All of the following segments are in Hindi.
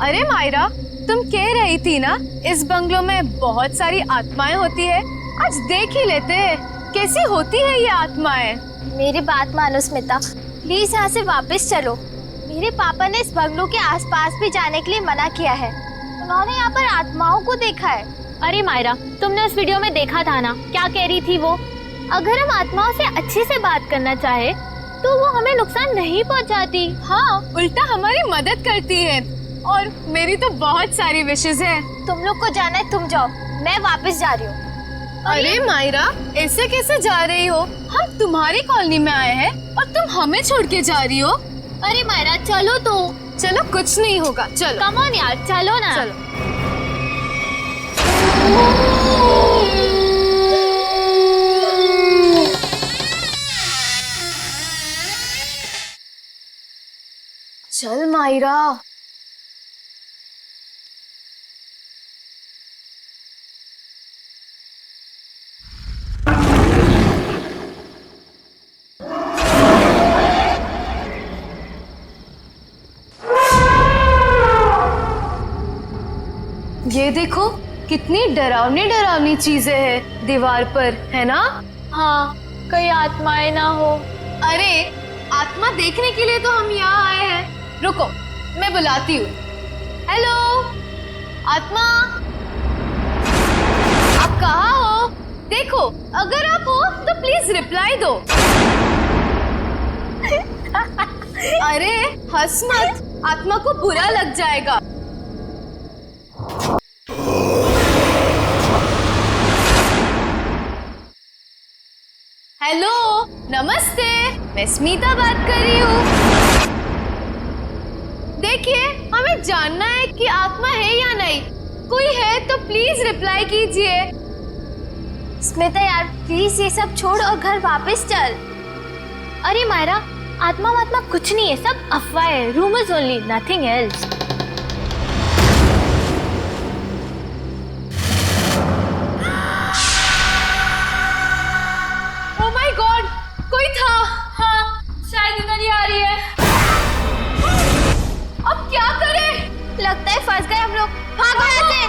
अरे मायरा, तुम कह रही थी ना इस बंगलो में बहुत सारी आत्माएं होती है। आज देख ही लेते हैं कैसी होती है ये आत्माएं। मेरी बात मानो स्मिता, प्लीज यहाँ से वापस चलो। मेरे पापा ने इस बंगलो के आसपास भी जाने के लिए मना किया है। उन्होंने यहाँ पर आत्माओं को देखा है। अरे मायरा, तुमने उस वीडियो में देखा था ना, क्या कह रही थी वो? अगर हम आत्माओं से अच्छे से बात करना चाहे तो वो हमें नुकसान नहीं पहुंचाती। हाँ, उल्टा हमारी मदद करती है। और मेरी तो बहुत सारी विशेष है। तुम लोग को जाना है, तुम जाओ, मैं वापस जा रही हूँ। अरे मायरा, ऐसे कैसे जा रही हो? हम तुम्हारी कॉलोनी में आए हैं और तुम हमें छोड़ के जा रही हो। अरे मायरा चलो तो। चलो, कुछ नहीं होगा, चलो। कम ऑन यार, चलो ना। चलो। चल मायरा। ये देखो, कितनी डरावनी डरावनी चीजें हैं दीवार पर, है ना? हाँ, कहीं आत्माएं ना हो। अरे, आत्मा देखने के लिए तो हम यहाँ आए हैं। रुको, मैं बुलाती हूँ। हेलो, आत्मा, आप कहाँ हो? देखो, अगर आप हो तो प्लीज रिप्लाई दो। अरे हंस मत, आत्मा को बुरा लग जाएगा। हेलो, नमस्ते, मैं स्मिता बात कर रही हूँ। देखिए, हमें जानना है कि आत्मा है या नहीं। कोई है तो प्लीज रिप्लाई कीजिए। स्मिता यार, प्लीज ये सब छोड़ और घर वापस चल। अरे मायरा, आत्मा वात्मा कुछ नहीं है, सब अफवाह है, rumours only, nothing else. Oh my God, कोई था। हाँ, शायद इधर ही आ रही है। अब क्या करें? लगता है फंस गए हम लोग। भागो यहाँ से।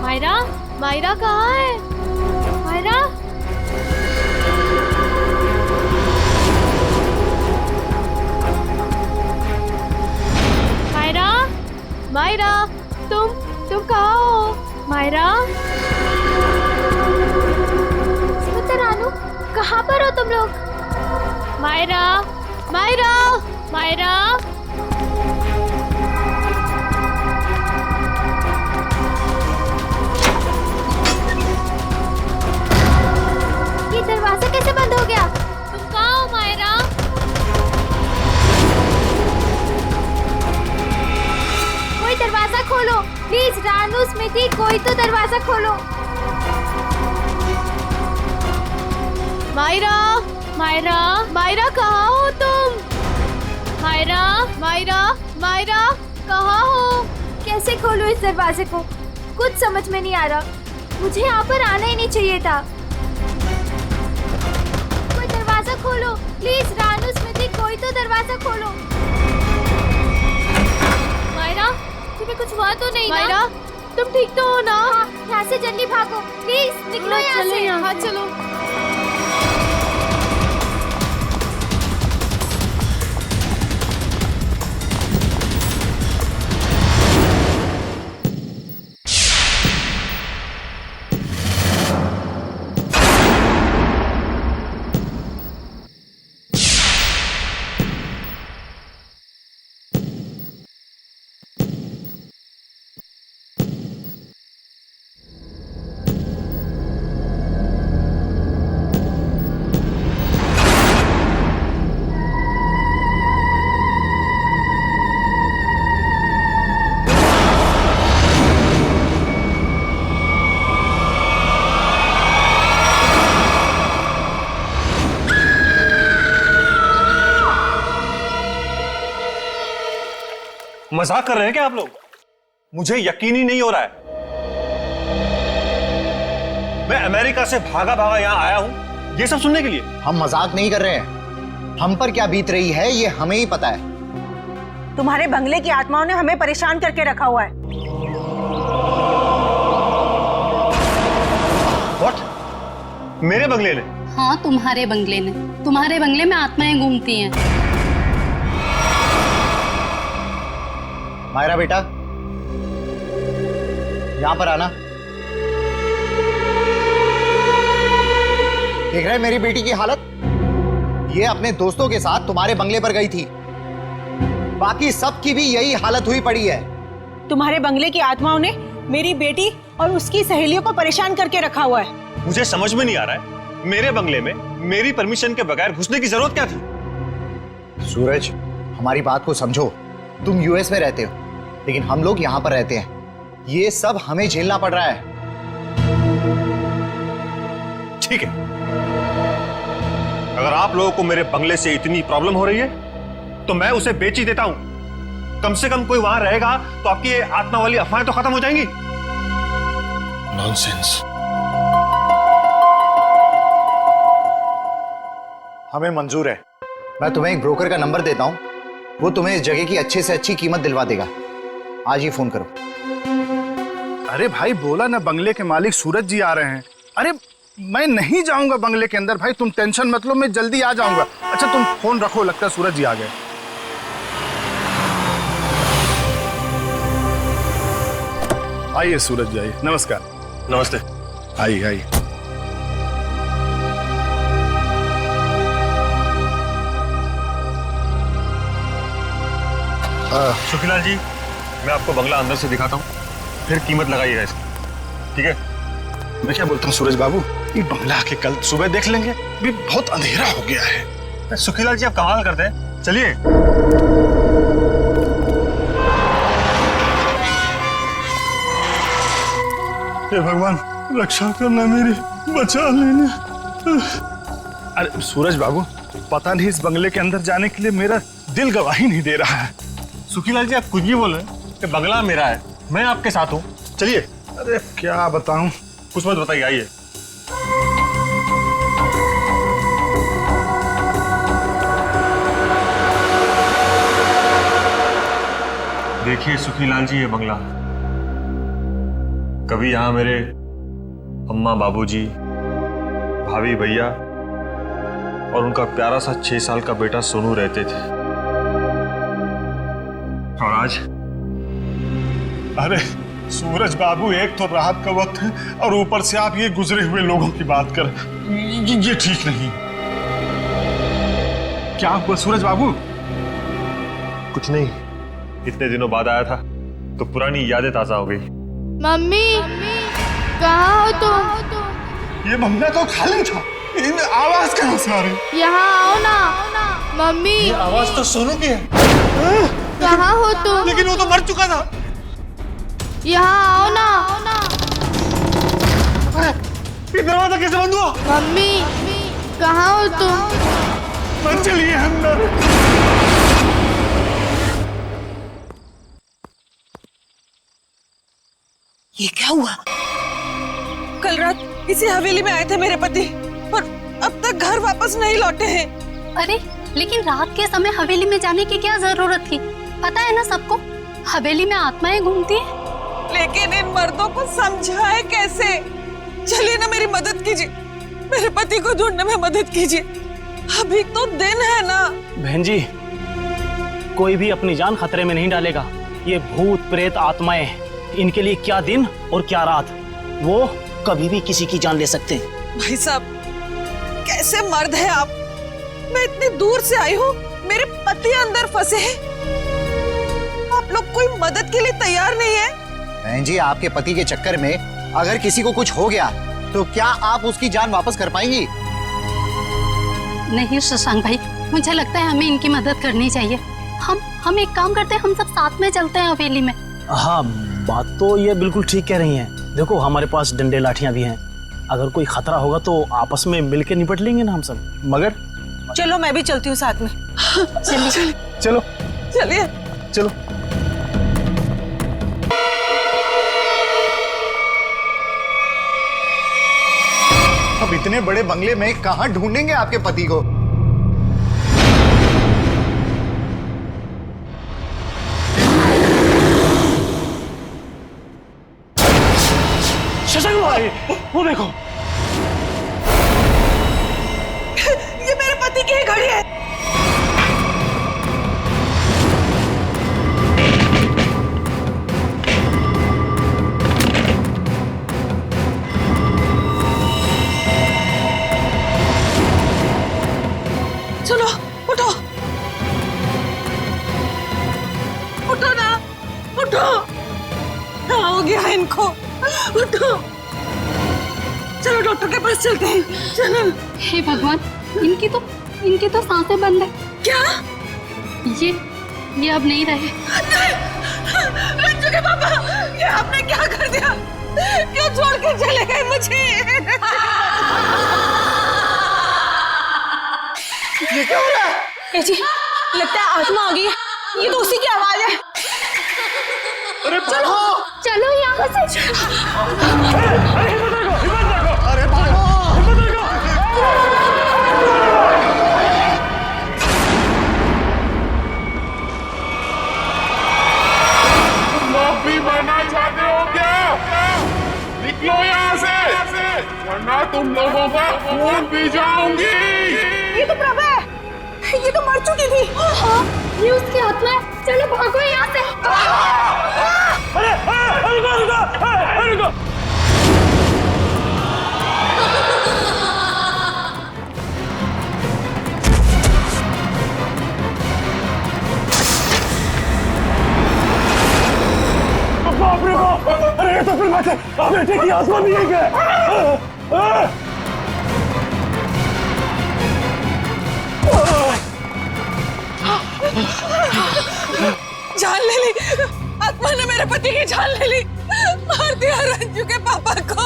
मायरा, मायरा कहाँ है? मायरा, मायरा, मायरा, तुम कहाँ हो? मायरा, स्मिता रानू, कहाँ पर हो तुम लोग? मायरा, मायरा, मायरा, ये दरवाजा कैसे बंद हो गया? तुम कहाँ हो मायरा? कोई दरवाजा खोलो प्लीज। रानू, स्मिति, कोई तो दरवाजा खोलो। मायरा, मायरा, मायरा कहाँ हो तुम? मायरा, मायरा, मायरा कहाँ हो? कैसे खोलूं इस दरवाजे को? कुछ समझ में नहीं आ रहा। मुझे यहाँ पर आना ही नहीं चाहिए था। कोई दरवाजा खोलो प्लीज। रानू, स्मिति, कोई तो दरवाजा खोलो। मायरा, तुम्हें कुछ हुआ तो नहीं मायरा, ना? तुम ठीक तो हो ना? हाँ, यहाँ से जल्दी भागो प्लीज। निकलो यहाँ चलो से। यहाँ। हाँ चलो। मजाक कर रहे हैं क्या आप लोग? मुझे यकीन ही नहीं हो रहा है। मैं अमेरिका से भागा भागा यहां आया हूं ये सब सुनने के लिए। हम मजाक नहीं कर रहे हैं। हम पर क्या बीत रही है ये हमें ही पता है। तुम्हारे बंगले की आत्माओं ने हमें परेशान करके रखा हुआ है। What? मेरे बंगले ने? हाँ, तुम्हारे बंगले ने। तुम्हारे बंगले में आत्माएं घूमती हैं। मायरा बेटा, यहां पर आना। देख रहे मेरी बेटी की हालत? ये अपने दोस्तों के साथ तुम्हारे बंगले पर गई थी। बाकी सबकी भी यही हालत हुई पड़ी है। तुम्हारे बंगले की आत्माओं ने मेरी बेटी और उसकी सहेलियों को परेशान करके रखा हुआ है। मुझे समझ में नहीं आ रहा है, मेरे बंगले में मेरी परमिशन के बगैर घुसने की जरूरत क्या थी? सूरज, हमारी बात को समझो। तुम यूएस में रहते हो, लेकिन हम लोग यहाँ पर रहते हैं। ये सब हमें झेलना पड़ रहा है। ठीक है, अगर आप लोगों को मेरे बंगले से इतनी प्रॉब्लम हो रही है तो मैं उसे बेच ही देता हूं। कम से कम कोई वहां रहेगा तो आपकी ये आत्मा वाली अफवाहें तो खत्म हो जाएंगी। नॉनसेंस। हमें मंजूर है। मैं तुम्हें एक ब्रोकर का नंबर देता हूं, वो तुम्हें इस जगह की अच्छे से अच्छी कीमत दिलवा देगा। आज ही फोन करो। अरे भाई, बोला ना बंगले के मालिक सूरज जी आ रहे हैं। अरे मैं नहीं जाऊंगा बंगले के अंदर भाई, तुम टेंशन मत लो, मैं जल्दी आ जाऊंगा। अच्छा तुम फोन रखो, लगता है सूरज जी आ गए। आइए सूरज जी, आइए। नमस्कार। नमस्ते। आइए आइए। सुखीलाल जी, मैं आपको बंगला अंदर से दिखाता हूँ, फिर कीमत लगाइएगा इसकी, ठीक है? मैं क्या बोलता हूँ सूरज बाबू, ये बंगला के कल सुबह देख लेंगे, भी बहुत अंधेरा हो गया है। सुखीलाल जी आप कमाल करते हैं, चलिए। हे भगवान, रक्षा करना मेरी, बचा लेना। अरे सूरज बाबू, पता नहीं इस बंगले के अंदर जाने के लिए मेरा दिल गवाही नहीं दे रहा है। सुखीलाल जी आप कुछ भी बोल रहे हैं कि बंगला मेरा है, मैं आपके साथ हूँ, चलिए। अरे क्या बताऊं, कुछ मत बताइए, आइए। देखिए सुखीलाल जी, ये बंगला, कभी यहाँ मेरे अम्मा बाबूजी, भाभी भैया और उनका प्यारा सा 6 साल का बेटा सोनू रहते थे। और आज? अरे सूरज बाबू, एक तो रात का वक्त है और ऊपर से आप ये गुजरे हुए लोगों की बात कर, ये ठीक नहीं। क्या हुआ सूरज बाबू? कुछ नहीं, इतने दिनों बाद आया था तो पुरानी यादें ताजा हो गई। मम्मी, कहाँ हो तुम? ये बंगला तो खाली था, इन आवाज कहाँ से आ रही? यहाँ आओ ना। मम्मी, ये आवाज तो सोनू की है। कहाँ हो तुम? लेकिन वो तो मर चुका था। यहाँ आओ ना। ये दरवाजा कैसे बंद हुआ? मम्मी, कहाँ हो तुम? मत चलिए अंदर। ये क्या हुआ? कल रात इसी हवेली में आए थे मेरे पति और अब तक घर वापस नहीं लौटे हैं। अरे लेकिन रात के समय हवेली में जाने की क्या जरूरत थी? पता है ना सबको, हवेली में आत्माएं घूमती हैं। लेकिन इन मर्दों को समझाए कैसे? चलिए ना, मेरी मदद कीजिए, मेरे पति को ढूंढने में मदद कीजिए। अभी तो दिन है ना। बहन जी, कोई भी अपनी जान खतरे में नहीं डालेगा। ये भूत प्रेत आत्माएं, इनके लिए क्या दिन और क्या रात, वो कभी भी किसी की जान ले सकते हैं। भाई साहब, कैसे मर्द है आप? मैं इतनी दूर से आई हूँ, मेरे पति अंदर फंसे हैं, आप लोग कोई मदद के लिए तैयार नहीं है? बहन जी, आपके पति के चक्कर में अगर किसी को कुछ हो गया तो क्या आप उसकी जान वापस कर पाएंगी? नहीं शशांक भाई, मुझे लगता है हमें इनकी मदद करनी चाहिए। हम एक काम करते हैं, हम सब साथ में चलते हैं हवेली में। हाँ, बात तो ये बिल्कुल ठीक कह रही हैं। देखो हमारे पास डंडे लाठियां भी हैं, अगर कोई खतरा होगा तो आपस में मिलके निपट लेंगे ना हम सब। मगर चलो मैं भी चलती हूँ साथ में। चलिए चलो चलिए चलो। अब इतने बड़े बंगले में कहाँ ढूंढेंगे आपके पति को? शशांक भाई, वो देखो। ये मेरे पति की ही घड़ी है। चलो उठो, उठो ना, उठो। क्या हो गया इनको? उठो, चलो डॉक्टर के पास चलते हैं। चलो। हे भगवान, इनकी तो सांसें बंद है। क्या? ये अब नहीं रहे। रंजू के पापा, ये आपने क्या कर दिया? क्यों छोड़ के चले गए मुझे? ये क्या हो रहा है? जी, लगता है आत्मा आ गई है। ये तो उसी की आवाज है। अरे चलो चलो यहाँ से। अरे भागो। माफी मांगना चाहते हो क्या? निकलो यहाँ से, वरना तुम लोगों का खून पी जाऊंगी। ये तो प्रभा है, ये तो मर चुकी थी। ये उसकी आत्मा है। चलो भागो यहाँ से। रुको। बाप रे बाप, अरे ये तो फिर बात है, बेटे की आत्मा भी है क्या? जान ले ली, आत्मा ने मेरे पति की जान ले ली। मार दिया रंजू के पापा को।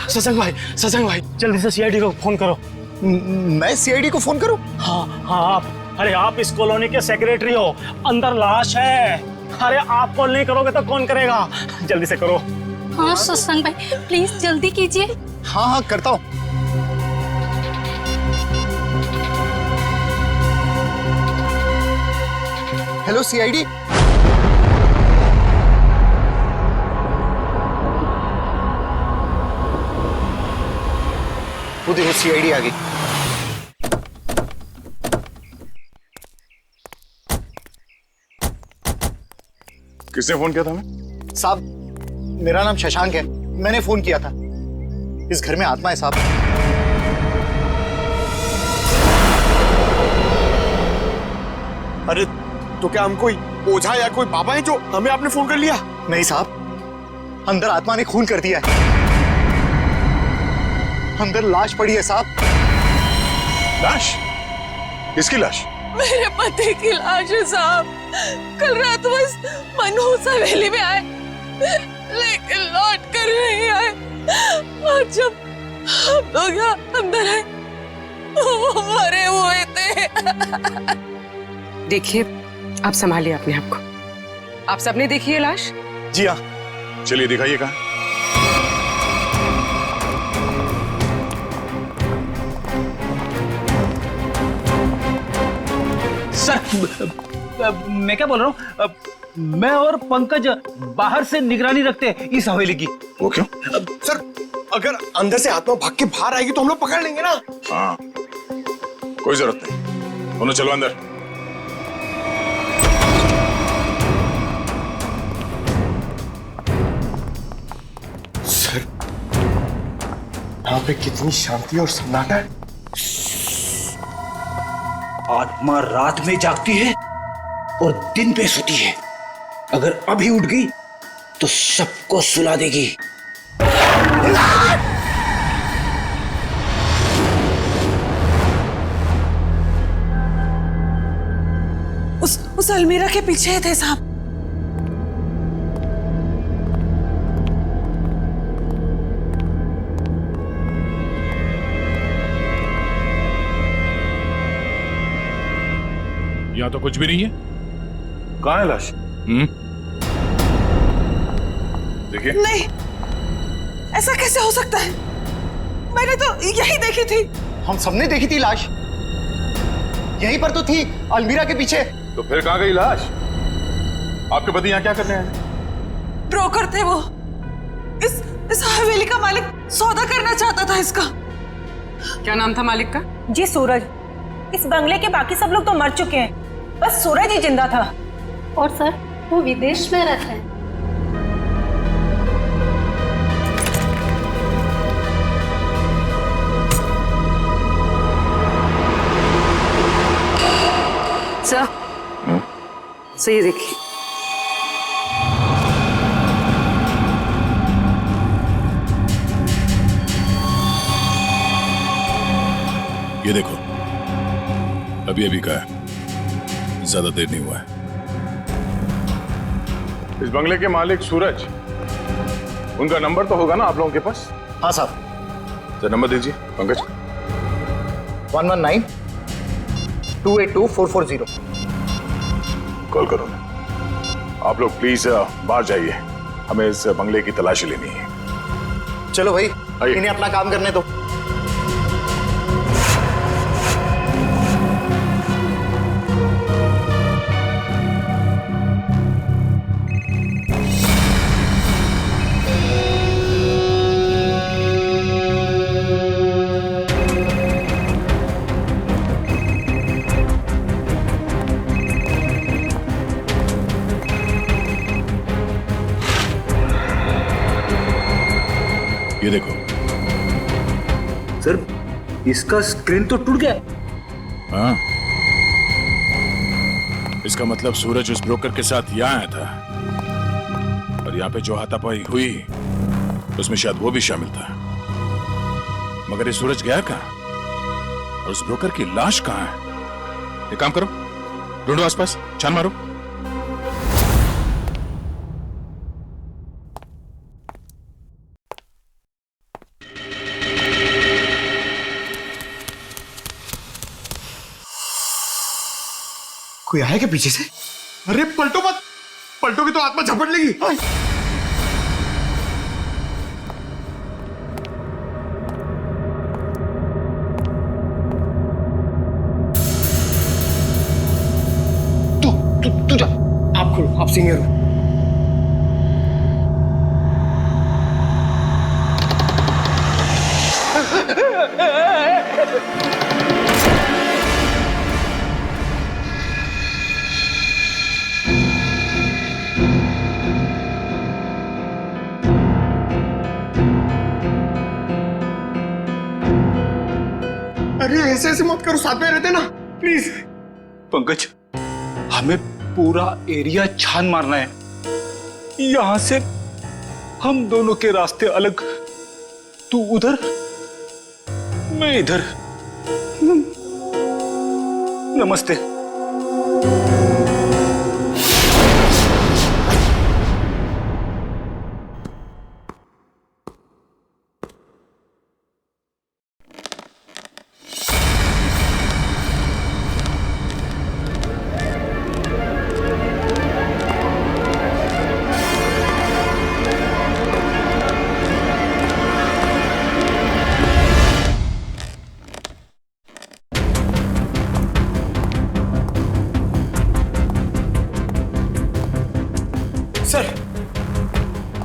शशांक भाई, जल्दी से सीआईडी को फोन करो। मैं सीआईडी को फोन करूं? हाँ आप। अरे आप इस कॉलोनी के सेक्रेटरी हो, अंदर लाश है। अरे आप कॉल नहीं करोगे तो कौन करेगा? जल्दी से करो। हाँ शशांक भाई, प्लीज जल्दी कीजिए। हाँ करता हूँ। Hello CID. वो देखो सीआईडी आ गई। किसने फोन किया था हमें? साहब, मेरा नाम शशांक है, मैंने फोन किया था। इस घर में आत्मा है साहब। अरे तो क्या हम कोई ओझा या कोई बाबा है जो हमें आपने फोन कर लिया? नहीं साहब, अंदर आत्मा ने खून कर दिया है। अंदर लाश पड़ी है साहब। लाश? किसकी लाश? मेरे पति की लाश है साहब। कल रात बस मनहूस हवेली में आए, लेकिन लौट कर नहीं आए। और जब हम लोग यहाँ अंदर आए, वो मरे हुए थे। देखिए, आप संभालिए अपने आप को। आप सबने देखी है लाश? जी हाँ। चलिए दिखाइए कहाँ। सर, मैं क्या बोल रहा हूँ, मैं और पंकज बाहर से निगरानी रखते हैं इस हवेली की। वो क्यों? सर, अगर अंदर से आत्मा भाग के बाहर आएगी तो हम लोग पकड़ लेंगे ना। हाँ, कोई जरूरत नहीं। दोनों चलो अंदर। सर, यहाँ पे कितनी शांति और सन्नाटा है। आत्मा रात में जागती है और दिन पे सोती है। अगर अभी उठ गई तो सबको सुला देगी। उस अलमीरा के पीछे थे साहब। यहाँ तो कुछ भी नहीं है। कहाँ है लाश? देखिए। नहीं, ऐसा कैसे हो सकता है? मैंने तो यही देखी थी। हम सबने देखी थी लाश, यहीं पर तो थी, अलमीरा के पीछे। तो फिर कहाँ गई लाश? आपके पति यहाँ क्या करने आए? ब्रोकर थे वो। इस हवेली का मालिक सौदा करना चाहता था इसका। क्या नाम था मालिक का? जी सूरज। इस बंगले के बाकी सब लोग तो मर चुके हैं, बस सूरज ही जिंदा था। और सर वो विदेश में रहते हैं। सर ये देखिए। ये देखो, अभी अभी का है, ज्यादा देर नहीं हुआ है। इस बंगले के मालिक सूरज, उनका नंबर तो होगा ना आप लोगों के पास? हाँ साहब। तो नंबर दीजिए पंकज। 119-282-440। कॉल करो। आप लोग प्लीज बाहर जाइए, हमें इस बंगले की तलाशी लेनी है। चलो भाई, आइए। इन्हें अपना काम करने दो। ये देखो। सर इसका स्क्रीन तो टूट गया। हाँ, इसका मतलब सूरज उस ब्रोकर के साथ यहाँ आया था और यहाँ पे जो हाथापाई हुई उसमें शायद वो भी शामिल था। मगर ये सूरज गया कहाँ और उस ब्रोकर की लाश कहाँ है? एक काम करो, ढूंढो आसपास, छान मारो। कोई आया क्या पीछे से? अरे पलटो मत, पलटोगी तो आत्मा झपट लेगी। तू जा, आप खोलो, आप सीनियर हो। अरे ऐसे मत करो, साथ में रहते ना प्लीज। पंकज, हमें पूरा एरिया छान मारना है। यहां से हम दोनों के रास्ते अलग, तू उधर मैं इधर। नमस्ते।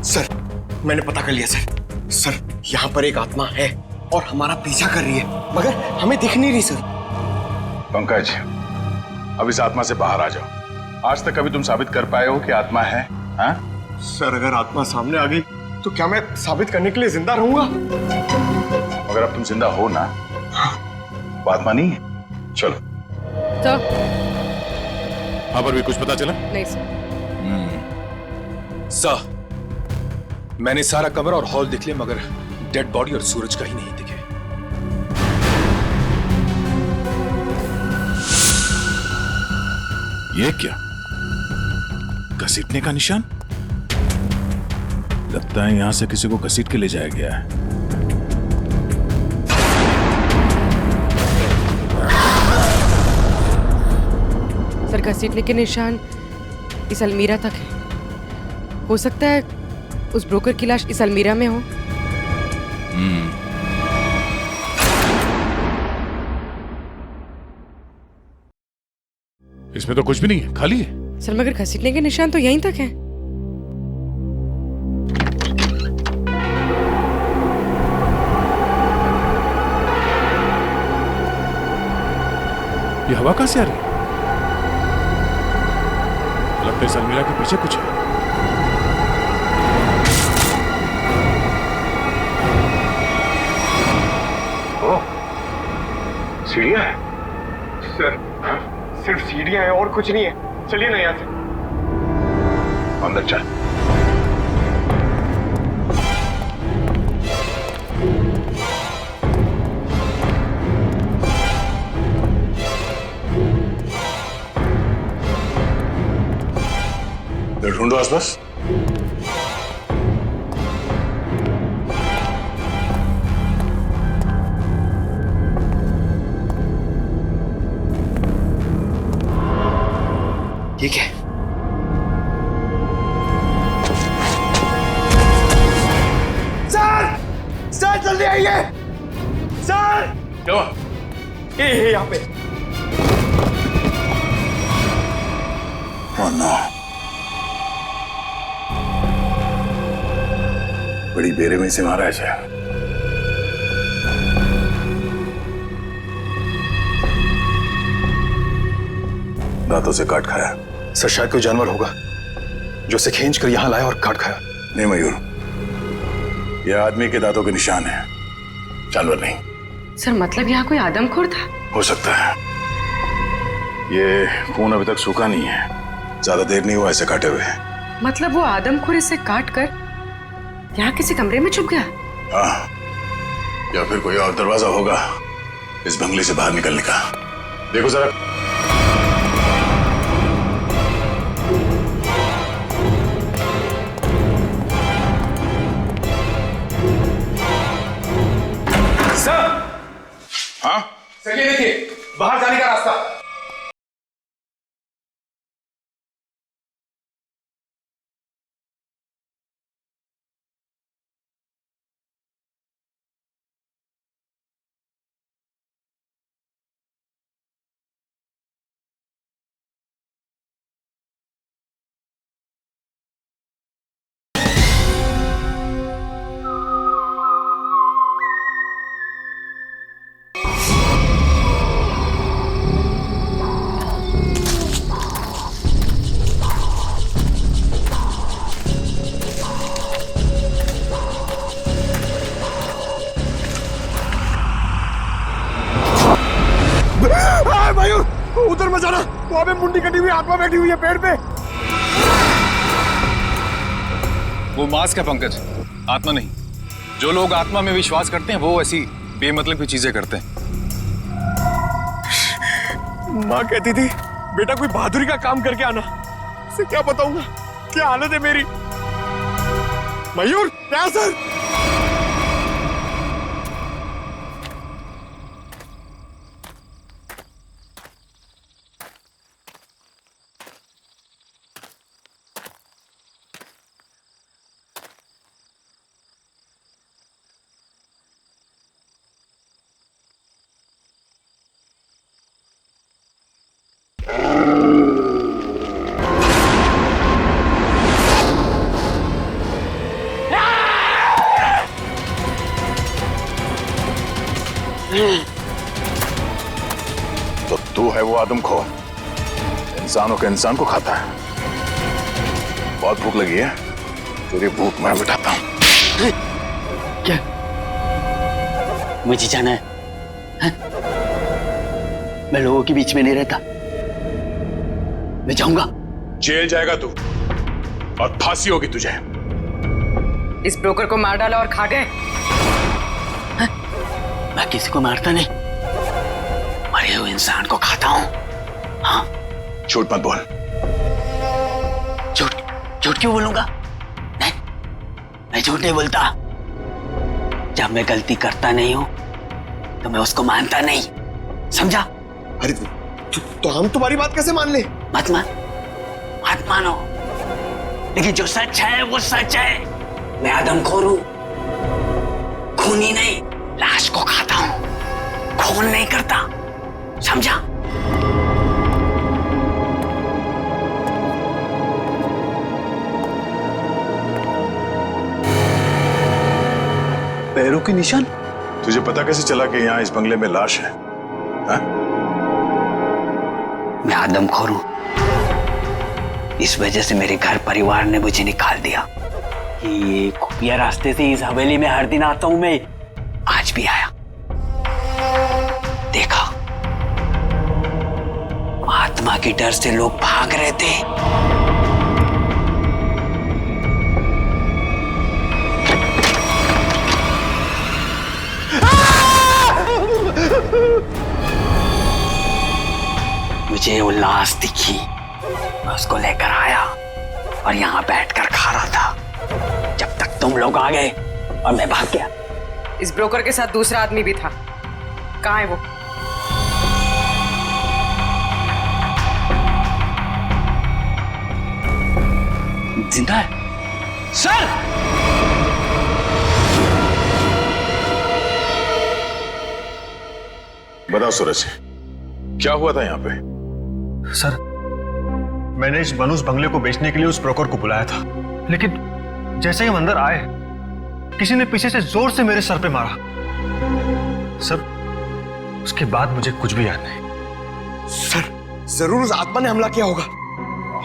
सर, मैंने पता कर लिया सर। सर, यहाँ पर एक आत्मा है और हमारा पीछा कर रही है, मगर हमें दिख नहीं रही सर। पंकज, अब इस आत्मा से बाहर आ जाओ। आज तक कभी तुम साबित कर पाए हो कि आत्मा है? हाँ? सर, अगर आत्मा सामने आ गई तो क्या मैं साबित करने के लिए जिंदा रहूंगा? अगर अब तुम जिंदा हो ना, वो आत्मा नहीं है। चलो। तो वहां पर भी कुछ पता चला? नहीं सर। सर, मैंने सारा कमरा और हॉल देख लिया, मगर डेड बॉडी और सूरज का ही नहीं दिखे। ये क्या? घसीटने का निशान? लगता है यहां से किसी को घसीट के ले जाया गया है। सर, घसीटने के निशान इस अलमीरा तक है। हो सकता है उस ब्रोकर की लाश इस अलमीरा में हो। इसमें तो कुछ भी नहीं है, खाली है। सर, मगर घसीटने के निशान तो यहीं तक है। ये हवा कहां से आ रही है? लगता है सलमीरा के पीछे कुछ है। सीढ़ियां है सर, सिर्फ सीढ़ियां हैं और कुछ नहीं है। चलिए ना यहाँ से। अंदर चल। ढूंढो आसपास। ठीक है। सर, सर जल्दी आइए। सर क्या? ये यहाँ पे। Oh no. बड़ी बेरहमी से मारा है शायद। दांतों से काट खाया। सर शायद कोई जानवर होगा जो उसे खींच कर यहां लाया और काट खाया। नहीं मयूर, यह आदमी के दांतों के निशान है, जानवर नहीं। सर मतलब यहाँ कोई आदमखोर था? हो सकता है। ये खून अभी तक सूखा नहीं है, ज्यादा देर नहीं हुआ ऐसे काटे हुए। मतलब वो आदमखोर इसे काट कर यहाँ किसी कमरे में छुप गया? हाँ, या फिर कोई और दरवाजा होगा इस बंगले से बाहर निकलने का। देखो जरा। सर, हाँ सर ये देखिए बाहर जाने का रास्ता। मयूर, उधर मत जाना। वहां पे मुंडी कटी हुई आत्मा बैठी हुई है पेड़ पे। वो मास्क है पंकज, आत्मा नहीं। जो लोग आत्मा में विश्वास करते हैं वो ऐसी बेमतलब की चीजें करते हैं। माँ कहती थी बेटा कोई बहादुरी का काम करके आना। उसे क्या बताऊंगा क्या हालत है मेरी। मयूर क्या सर? तो तू है वो आदमखोर, इंसानों के इंसान को खाता है। बहुत भूख लगी है, तेरी भूख मैं मिटाता हूं। क्या मुझे जाना है? हा? मैं लोगों के बीच में नहीं रहता, मैं जाऊंगा। जेल जाएगा तू और फांसी होगी तुझे। इस ब्रोकर को मार डाला और खा गए। मैं किसी को मारता नहीं, मरे हुए इंसान को खाता हूं। हाँ, झूठ मत बोल। झूठ झूठ क्यों बोलूंगा? नहीं, मैं झूठ नहीं बोलता। जब मैं गलती करता नहीं हूं तो मैं उसको मानता नहीं, समझा? अरे तो हम तुम्हारी बात कैसे मान ले? मत मानो, लेकिन जो सच है वो सच है। मैं आदमखोर हूं, खूनी नहीं, लाश को खाता हूं, खून नहीं करता, समझा? पैरों के निशान? तुझे पता कैसे चला कि यहाँ इस बंगले में लाश है? हा? मैं आदमखोर हूं। इस वजह से मेरे घर परिवार ने मुझे निकाल दिया। ये खुफिया रास्ते से इस हवेली में हर दिन आता हूं मैं, आज भी आया। देखा, आत्मा के डर से लोग भाग रहे थे। मुझे वो लाश दिखी, मैं उसको लेकर आया और यहाँ बैठकर खा रहा था जब तक तुम लोग आ गए और मैं भाग गया। इस ब्रोकर के साथ दूसरा आदमी भी था, कहाँ है वो? जिंदा है सर। बताओ सूरज, क्या हुआ था यहाँ पे? सर, मैंने इस मनुष्य बंगले को बेचने के लिए उस ब्रोकर को बुलाया था, लेकिन जैसे ही हम अंदर आए किसी ने पीछे से जोर से मेरे सर पे मारा। सर, उसके बाद मुझे कुछ भी याद नहीं। सर, जरूर उस आत्मा ने हमला किया होगा।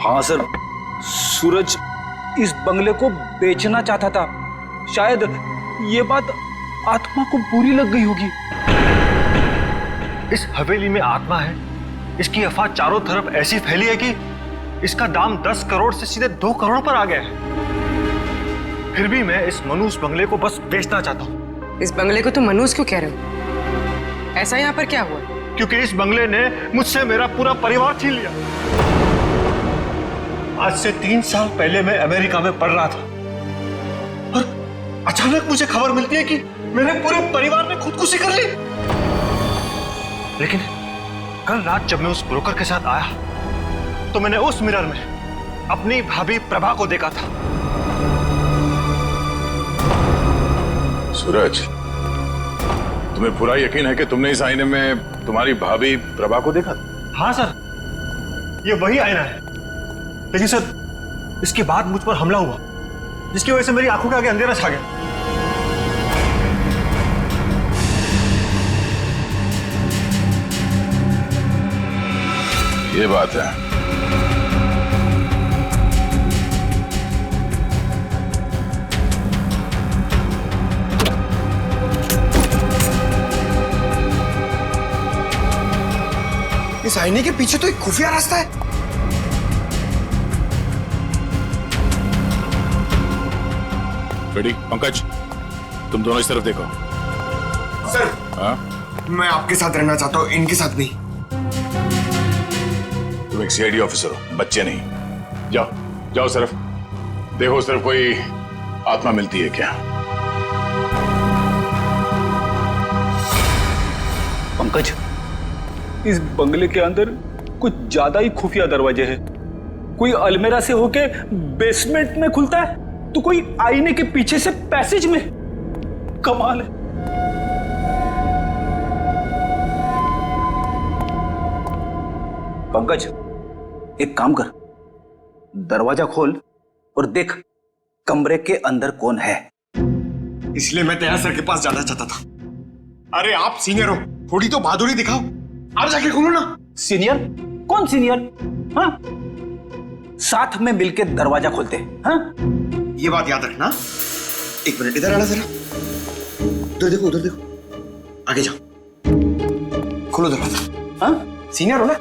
हाँ सर, सूरज इस बंगले को बेचना चाहता था। शायद ये बात आत्मा को बुरी लग गई होगी। इस हवेली में आत्मा है, इसकी अफवाह चारों तरफ ऐसी फैली है कि इसका दाम 10 करोड़ से सीधे 2 करोड़ पर आ गया है। फिर भी मैं इस मनुष्य बंगले को बस बेचना चाहता हूँ। इस बंगले को तुम मनुष्य क्यों कह रहे हो? ऐसा यहाँ पर क्या हुआ? क्योंकि इस बंगले ने मुझसे मेरा पूरा परिवार छीन लिया। आज से 3 साल पहले मैं अमेरिका में पढ़ रहा था और अचानक मुझे खबर मिलती है कि मेरे पूरे परिवार ने खुदकुशी कर ली। लेकिन कल रात जब मैं उस ब्रोकर के साथ आया तो मैंने उस मिरर में अपनी भाभी प्रभा को देखा था। सूरज, तुम्हें पूरा यकीन है कि तुमने इस आईने में तुम्हारी भाभी प्रभा को देखा? हाँ सर, ये वही आईना है। लेकिन सर, इसके बाद मुझ पर हमला हुआ जिसकी वजह से मेरी आंखों के आगे अंधेरा छा गया। ये बात है। इस आईने के पीछे तो एक खुफिया रास्ता है। बेटी, पंकज, तुम दोनों इस तरफ देखो। सर, हाँ? मैं आपके साथ रहना चाहता हूँ, इनके साथ नहीं। तुम एक सीआईडी ऑफिसर हो, बच्चे नहीं। जाओ जाओ, सिर्फ देखो, सिर्फ कोई आत्मा मिलती है क्या। पंकज, इस बंगले के अंदर कुछ ज्यादा ही खुफिया दरवाजे हैं। कोई अलमेरा से होके बेसमेंट में खुलता है तो कोई आईने के पीछे से पैसेज में। कमाल है। पंकज, एक काम कर, दरवाजा खोल और देख कमरे के अंदर कौन है। इसलिए मैं तैयार सर के पास जाना चाहता था। अरे आप सीनियर हो, थोड़ी तो बहादुरी दिखाओ। आप जाके खोलो ना। सीनियर? कौन सीनियर? हाँ, साथ में मिलके दरवाजा खोलते हैं। हाँ, ये बात याद रखना। एक मिनट इधर आना जरा। उधर देखो, उधर देखो, आगे जाओ, खोलो दरवाजा। हाँ, सीनियर हो ना।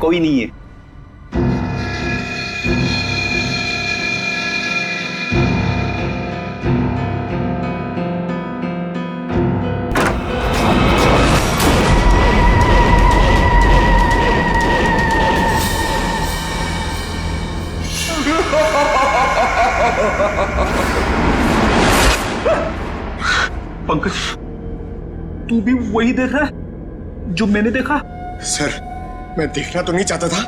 कोई नहीं है। पंकज, तू भी वही देख रहा है जो मैंने देखा? सर, मैं देखना तो नहीं चाहता था,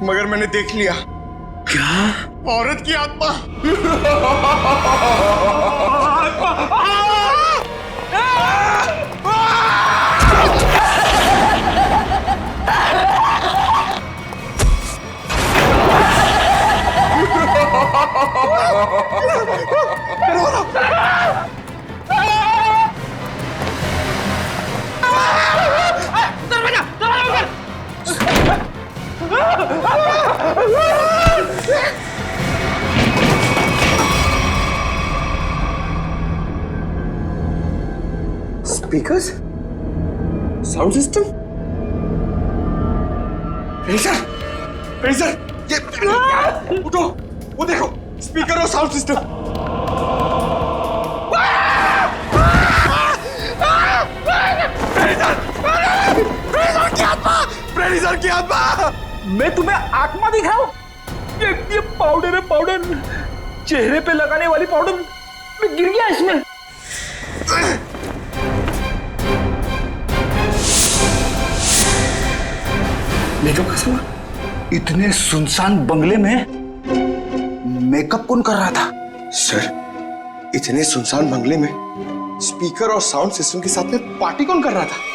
मगर मैंने देख लिया। क्या? औरत की आत्मा। स्पीकर्स, साउंड सिस्टम, फ्रीजर, ये उठो, वो देखो स्पीकर और साउंड सिस्टम। फ्रेडीजर की आत्मा, मैं तुम्हें आत्मा दिखाऊं? ये पाउडर है, पाउडर, चेहरे पे लगाने वाली पाउडर। मैं गिर गया इसमें। मेकअप का सामान? इतने सुनसान बंगले में मेकअप कौन कर रहा था? सर, इतने सुनसान बंगले में स्पीकर और साउंड सिस्टम के साथ में पार्टी कौन कर रहा था?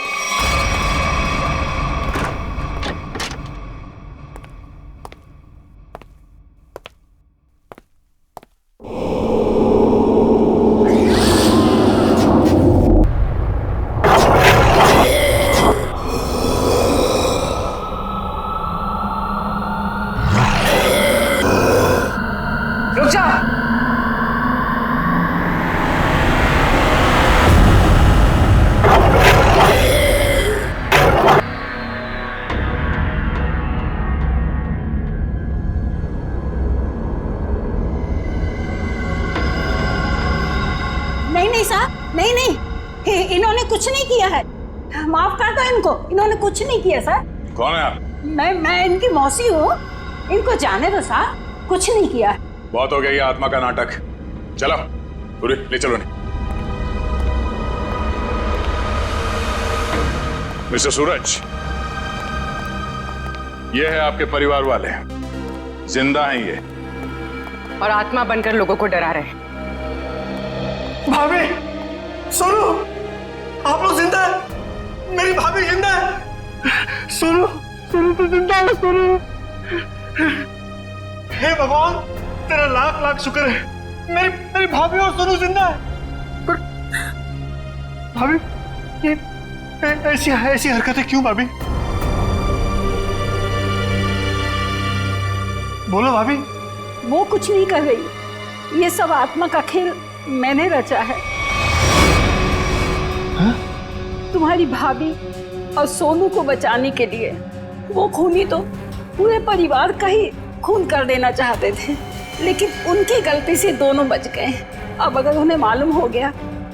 रुक जा। नहीं साहब, नहीं, इन्होंने कुछ नहीं किया है। माफ कर दो इनको, इन्होंने कुछ नहीं किया सर। कौन है आप? मैं इनकी मौसी हूँ, इनको जाने दो साहब, कुछ नहीं किया है। बहुत हो गया ये आत्मा का नाटक। चलो पूरी ले चलो। नहीं मिस्टर सूरज, ये है आपके परिवार वाले, जिंदा हैं ये, और आत्मा बनकर लोगों को डरा रहे हैं। भाभी सुनो, आप लोग जिंदा है, मेरी भाभी जिंदा है। सुनो तो जिंदा है, सुनो। हे भगवान, तेरा लाख लाख शुक्र है, मेरी भाभी और सुनो जिंदा है। पर भाभी ये ऐसी हरकतें क्यों भाभी? बोलो भाभी। वो कुछ नहीं कर रही, ये सब आत्मा का खेल मैंने रचा है। हा? तुम्हारी भाभी और सोनू को बचाने के लिए वो खूनी तो पूरे परिवार का ही खून कर देना चाहते थे, लेकिन उनकी गलती से दोनों बच गए। अब अगर उन्हें मालूम हो गया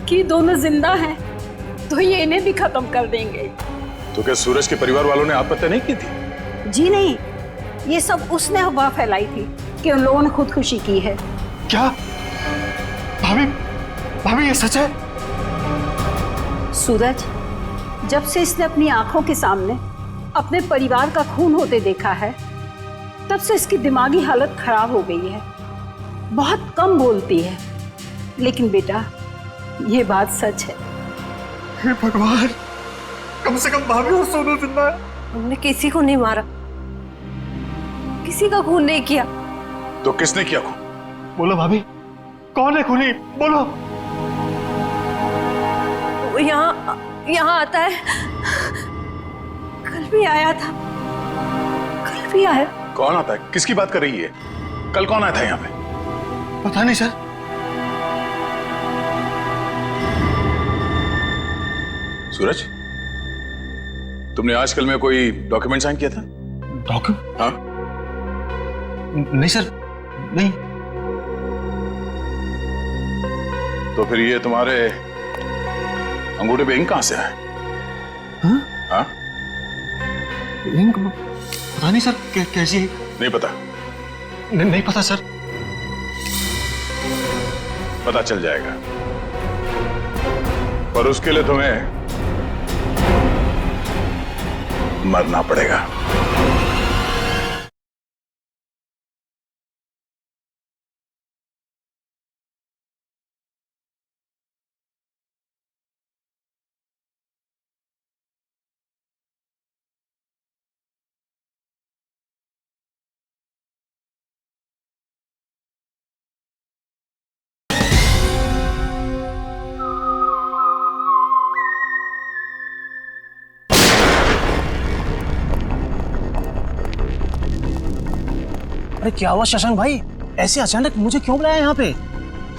कि दोनों जिंदा हैं, तो ये इन्हें भी खत्म कर देंगे। तो क्या सूरज के परिवार वालों ने आत्महत्या नहीं की थी? जी नहीं, ये सब उसने अफवाह फैलाई थी कि उन लोगों ने खुदकुशी की है। क्या भाभी ये सच है? सूरज, जब से इसने अपनी आंखों के सामने अपने परिवार का खून होते देखा है, तब से इसकी दिमागी हालत खराब हो गई है। बहुत कम बोलती है, लेकिन बेटा ये बात सच है। हे भगवान, कम से कम भाभी और सोनू जिंदा है। हमने किसी को नहीं मारा, किसी का खून नहीं किया। तो किसने किया खून? बोलो भाभी, कौन है खूनी? बोलो। वो यहाँ आता है, कल भी आया था, कल भी आया। कौन आता है? किसकी बात कर रही है? कल कौन आया था यहाँ पे? पता नहीं सर। सूरज, तुमने आजकल में कोई डॉक्यूमेंट साइन किया था? डॉक्यूमेंट? हाँ? नहीं सर, नहीं। तो फिर ये तुम्हारे अंगूठे पे इंक कहां से है? हाँ? इंक? पता नहीं सर, कैसी है? नहीं पता? नहीं पता सर। पता चल जाएगा, पर उसके लिए तुम्हें मरना पड़ेगा। अरे क्या हुआ शशांक भाई, ऐसे अचानक मुझे क्यों बुलाया यहाँ पे?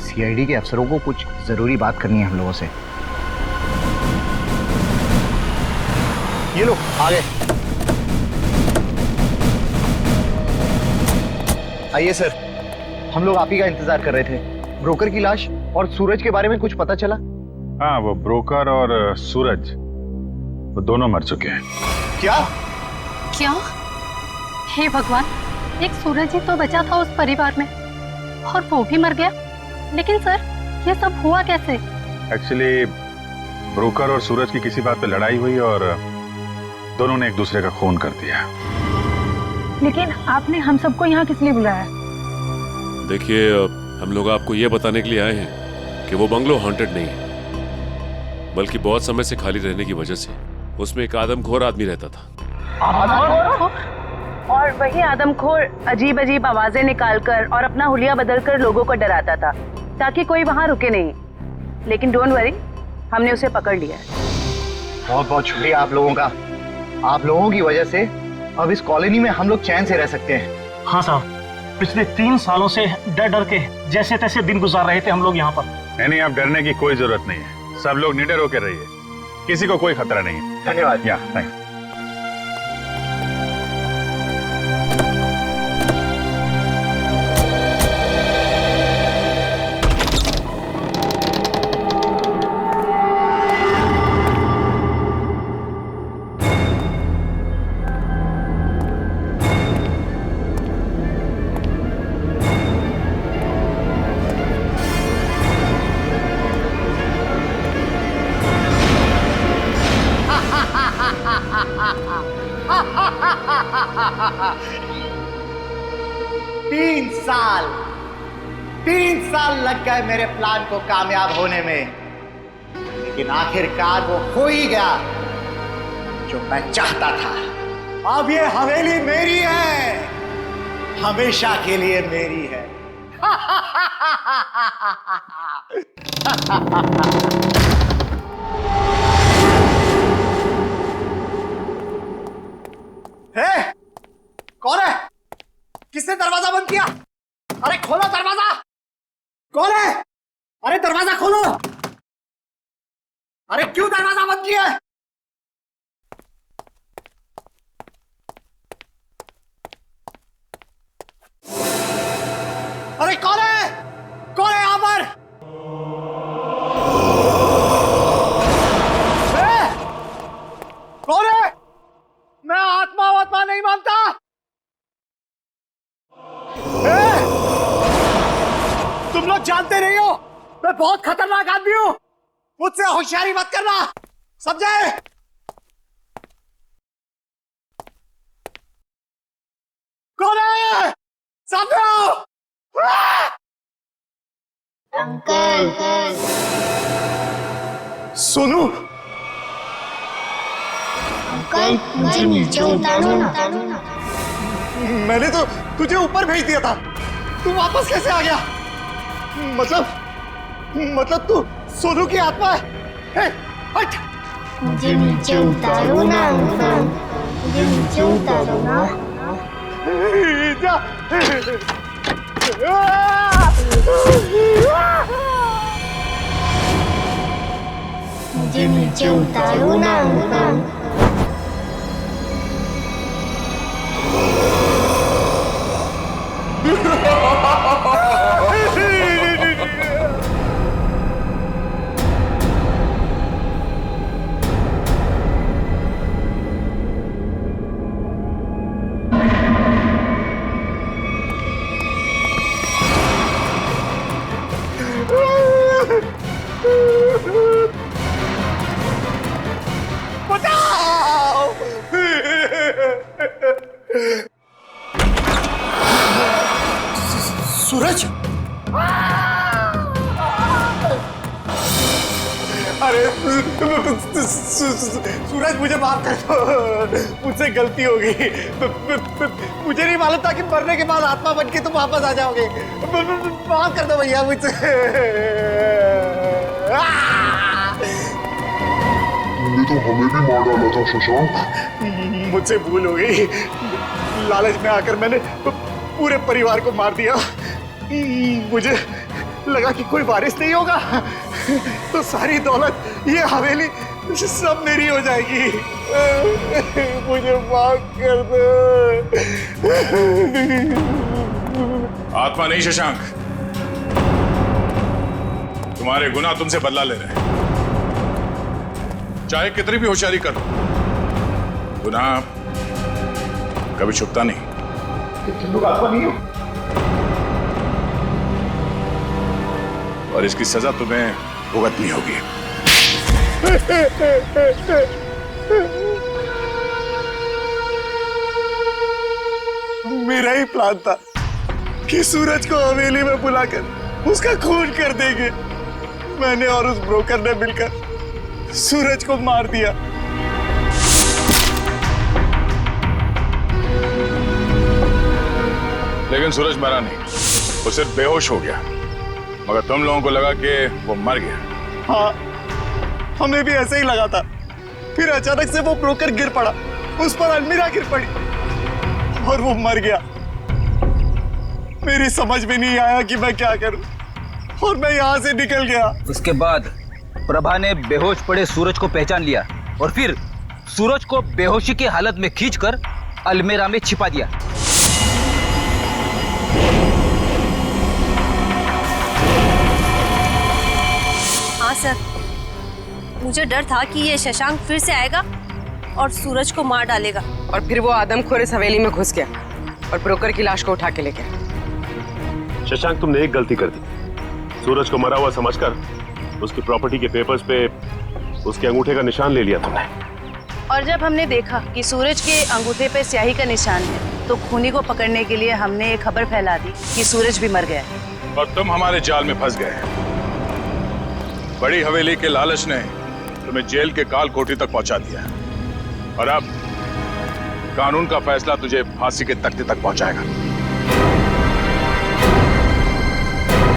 सीआईडी के अफसरों को कुछ जरूरी बात करनी है हम लोगों से। ये लो आ गए। आइए सर, हम लोग आप ही का इंतजार कर रहे थे। ब्रोकर की लाश और सूरज के बारे में कुछ पता चला? हाँ, वो ब्रोकर और सूरज वो दोनों मर चुके हैं। क्या? क्या? हे भगवान, एक सूरज ही तो बचा था उस परिवार में और वो भी मर गया। लेकिन सर, ये सब हुआ कैसे? एक्चुअली ब्रोकर और सूरज की किसी बात पे लड़ाई हुई और दोनों ने एक दूसरे का खून कर दिया। लेकिन आपने हम सबको यहाँ किस लिए बुलाया? देखिए, हम लोग आपको ये बताने के लिए आए हैं कि वो बंगलो हॉन्टेड नहीं है, बल्कि बहुत समय से खाली रहने की वजह से उसमें एक आदमखोर आदमी रहता था। और वही आदमखोर अजीब अजीब आवाजें निकालकर और अपना हुलिया बदलकर लोगों को डराता था ताकि कोई वहां रुके नहीं। लेकिन डोंट वरी, हमने उसे पकड़ लिया है। बहुत बहुत शुक्रिया आप लोगों का। आप लोगों की वजह से अब इस कॉलोनी में हम लोग चैन से रह सकते हैं। हाँ साहब, पिछले 3 सालों से डर डर के जैसे तैसे दिन गुजार रहे थे हम लोग यहाँ पर। नहीं, अब डरने की कोई जरूरत नहीं है। सब लोग निडर होकर रहिए, किसी को कोई खतरा नहीं है। धन्यवाद। या थैंक। तीन साल लग गए मेरे प्लान को कामयाब होने में, लेकिन आखिरकार वो हो ही गया जो मैं चाहता था। अब ये हवेली मेरी है, हमेशा के लिए मेरी है। कौन है? किसने दरवाजा बंद किया? अरे खोलो दरवाजा! कौन है? अरे दरवाजा खोलो! अरे क्यों दरवाजा बंद किया? अरे कौन है? कौन है यहां पर? कौन है? मैं आत्मा नहीं मानता। तुम लोग जानते नहीं हो मैं बहुत खतरनाक आदमी हूं, मुझसे होशियारी मत करना, समझे? कौन है? सामने आओ। अंकल। सोनू। अंकल, मुझे नीचे उतारो ना। मैंने तो तुझे ऊपर भेज दिया था, तू वापस कैसे आ गया? मतलब तू सोनू की आत्मा है? हट! मुझे नीचे उतारो ना अंकल, मुझे नीचे उतारो ना। मुझे नीचे उतारो ना अंकल। सूरज! अरे सूरज, मुझे माफ कर दो, मुझसे गलती हो गई। मुझे नहीं मालूम था कि मरने के बाद आत्मा बन के तुम वापस आ जाओगे। माफ कर दो भैया मुझसे। तुमने तो हमें भी मार डाला था शशांक। मुझसे भूल हो गई, लालच में आकर मैंने पूरे परिवार को मार दिया। मुझे लगा कि कोई वारिस नहीं होगा, तो सारी दौलत, ये हवेली सब मेरी हो जाएगी। मुझे माफ कर दो। आत्मा नहीं शशांक, तुम्हारे गुनाह तुमसे बदला ले रहे हैं। चाहे कितनी भी होशियारी करो, गुनाह कभी छुपता नहीं। तुम लोग आत्मा नहीं हो। और इसकी सजा तुम्हें भुगतनी होगी। मेरा ही प्लान था कि सूरज को हवेली में बुलाकर उसका खून कर देंगे। मैंने और उस ब्रोकर ने मिलकर सूरज को मार दिया। लेकिन सूरज मरा नहीं, वो सिर्फ बेहोश हो गया। मगर तुम लोगों को लगा कि वो मर गया। हाँ, हमें भी ऐसे ही लगा था। फिर अचानक से वो ब्रोकर गिर पड़ा, उस पर अलमीरा गिर पड़ी और वो मर गया। मेरी समझ में नहीं आया कि मैं क्या करूं और मैं यहां से निकल गया। उसके बाद प्रभा ने बेहोश पड़े सूरज को पहचान लिया और फिर सूरज को बेहोशी की हालत में खींचकर अलमीरा में छिपा दिया। हाँ सर, मुझे डर था कि ये शशांक फिर से आएगा और सूरज को मार डालेगा। और फिर वो आदमखोर इस हवेली में घुस गया और ब्रोकर की लाश को उठा के ले गया। शशांक, तुमने एक गलती कर दी। सूरज को मरा हुआ समझकर उसकी प्रॉपर्टी के पेपर्स पे उसके अंगूठे का निशान ले लिया तुमने। और जब हमने देखा कि सूरज के अंगूठे पे स्याही का निशान है, तो खूनी को पकड़ने के लिए हमने एक खबर फैला दी कि सूरज भी मर गया है। और तुम हमारे जाल में फंस गए। बड़ी हवेली के लालच ने तुम्हें जेल के काल कोठरी तक पहुंचा दिया और अब कानून का फैसला तुझे फांसी के तख्ते तक पहुंचाएगा।